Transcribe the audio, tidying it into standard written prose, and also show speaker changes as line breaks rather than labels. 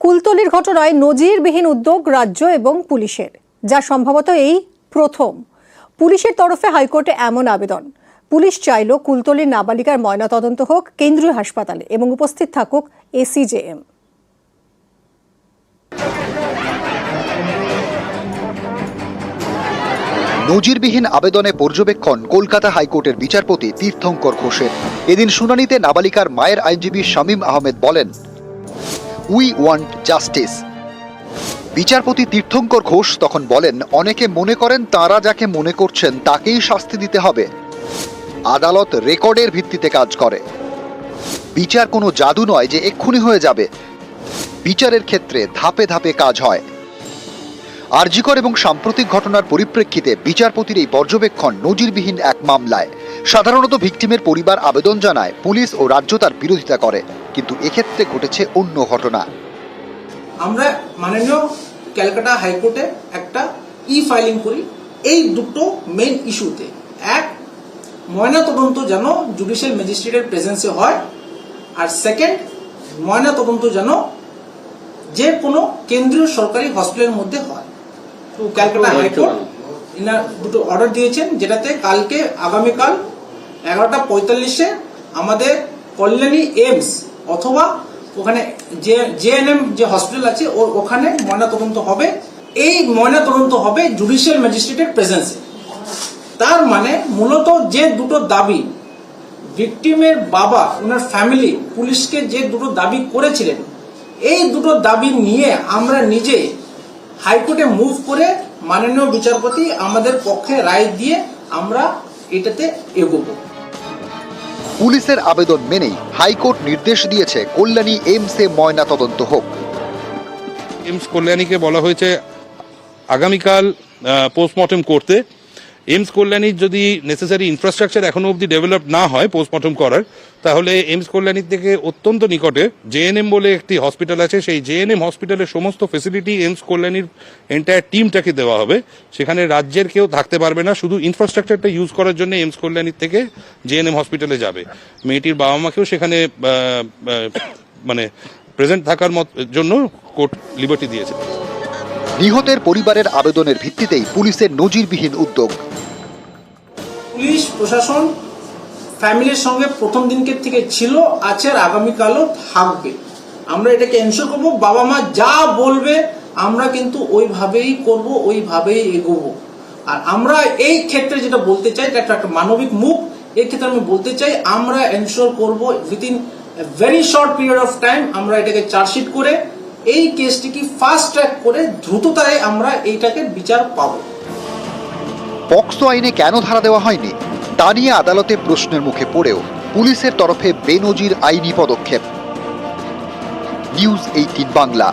কুলতলির ঘটনায় নজিরবিহীন উদ্যোগ রাজ্য এবং পুলিশের, যা সম্ভবত এই প্রথম। পুলিশের তরফে হাইকোর্টে এমন আবেদন। পুলিশ চাইল কুলতলির নাবালিকার ময়নাতদন্ত হোক কেন্দ্রীয় হাসপাতালে এবং উপস্থিত থাকুক এসিজেএম।
নজিরবিহীন আবেদনে পর্যবেক্ষণ কলকাতা হাইকোর্টের বিচারপতি তীর্থঙ্কর ঘোষের। এদিন শুনানিতে নাবালিকার মায়ের আইনজীবী শামীম আহমেদ বলেন, উই ওয়ান্ট জাস্টিস। বিচারপতি তীর্থঙ্কর ঘোষ তখন বলেন, অনেকে মনে করেন তাঁরা যাকে মনে করছেন তাকেই শাস্তি দিতে হবে। আদালত রেকর্ডের ভিত্তিতে কাজ করে। বিচার কোনো জাদু নয় যে এক্ষুনি হয়ে যাবে। বিচারের ক্ষেত্রে ধাপে ধাপে কাজ হয়। আরজিকর এবং সাম্প্রতিক ঘটনার পরিপ্রেক্ষিতে বিচারপতির এই পর্যবেক্ষণ নজিরবিহীন এক মামলায়। সাধারণত ভিকটিমের পরিবার আবেদন জানায়, পুলিশ ও রাজ্য তার বিরোধিতা করে, কিন্তু এক্ষেত্রে ঘটেছে অন্য ঘটনা।
আমরা মাননীয় ক্যালকাটা হাইকোর্টে একটা ফাইলিং করি এই দুটো মেইন ইস্যুতে। এক, ময়নাতদন্ত যেন জুডিশিয়াল ম্যাজিস্ট্রেটের প্রেজেন্সে হয়, আর সেকেন্ড, ময়নাতদন্ত যেন যে কোনো কেন্দ্রীয় সরকারি হসপিটালের মধ্যে হয়। তো ক্যালকাটা হাইকোর্ট ইনার দুটো অর্ডার দিয়েছেন, যেটাতে কালকে আগামীকাল 11:45-এ আমাদের কল্যাণী এইমস অথবা ওখানে জেএনএম যে হসপিটাল আছে ওখানে ময়নাতদন্ত হবে। এই ময়নাতদন্ত হবে জুডিশিয়াল ম্যাজিস্ট্রেটের প্রেজেন্সে। তার মানে মূলত যে দুটো দাবি ভিকটিমের বাবা, ওনার ফ্যামিলি পুলিশকে যে দুটো দাবি করেছিলেন, এই দুটো দাবি নিয়ে আমরা নিজে হাইকোর্টে মুভ করে মাননীয় বিচারপতি আমাদের পক্ষে রায় দিয়ে আমরা এটাতে এগোবো।
পুলিশের আবেদন মেনেই হাইকোর্ট নির্দেশ দিয়েছে কল্যাণী এইমসে ময়নাতদন্ত হোক।
এইমস কল্যাণীকে বলা হয়েছে আগামীকাল পোস্টমর্টম করতে। এইমস কল্যাণীর যদি নেসেসারি ইনফ্রাস্ট্রাকচার এখনো অবধি ডেভেলপ না হয় পোস্টমর্টম করার, তাহলে এইমস কল্যাণীর থেকে অত্যন্ত নিকটে জেএনএম বলে একটি হসপিটাল আছে, সেই জেএনএম হসপিটালের সমস্ত ফেসিলিটি এইমস কল্যাণীর এন্টায়ার টিমটাকে দেওয়া হবে। সেখানে রাজ্যের কেউ থাকতে পারবে না, শুধু ইনফ্রাস্ট্রাকচারটা ইউজ করার জন্য এইমস কল্যাণীর থেকে জেএনএম হসপিটালে যাবে। মেয়েটির বাবা মাকেও সেখানে মানে প্রেজেন্ট থাকার জন্য কোর্ট লিবার্টি দিয়েছে।
নিহতের পরিবারের আবেদনের ভিত্তিতেই পুলিশের নজিরবিহীন উদ্যোগ।
পুলিশ প্রশাসন ফ্যামিলির সঙ্গে প্রথম দিনকে থেকে ছিল, আছে, আর আগামীকালও থাকবে। আমরা এটাকে এনশিওর করবো, বাবা মা যা বলবে আমরা কিন্তু ওইভাবেই করব, ওইভাবেই এগোবো। আর আমরা এই ক্ষেত্রে যেটা বলতে চাই, এটা একটা মানবিক মুখ। এই ক্ষেত্রে আমি বলতে চাই, আমরা এনশিওর করব within very short period of time আমরা এটাকে চার্জশিট করে এই কেসটিকে ফাস্ট ট্র্যাক করে দ্রুততায় আমরা এইটাকে বিচার পাবো।
পক্সো আইনে কেন ধারা দেওয়া হয়নি তা নিয়ে আদালতে প্রশ্নের মুখে পড়েও পুলিশের তরফে বেনজির আইনি পদক্ষেপ। নিউজ 18 বাংলা।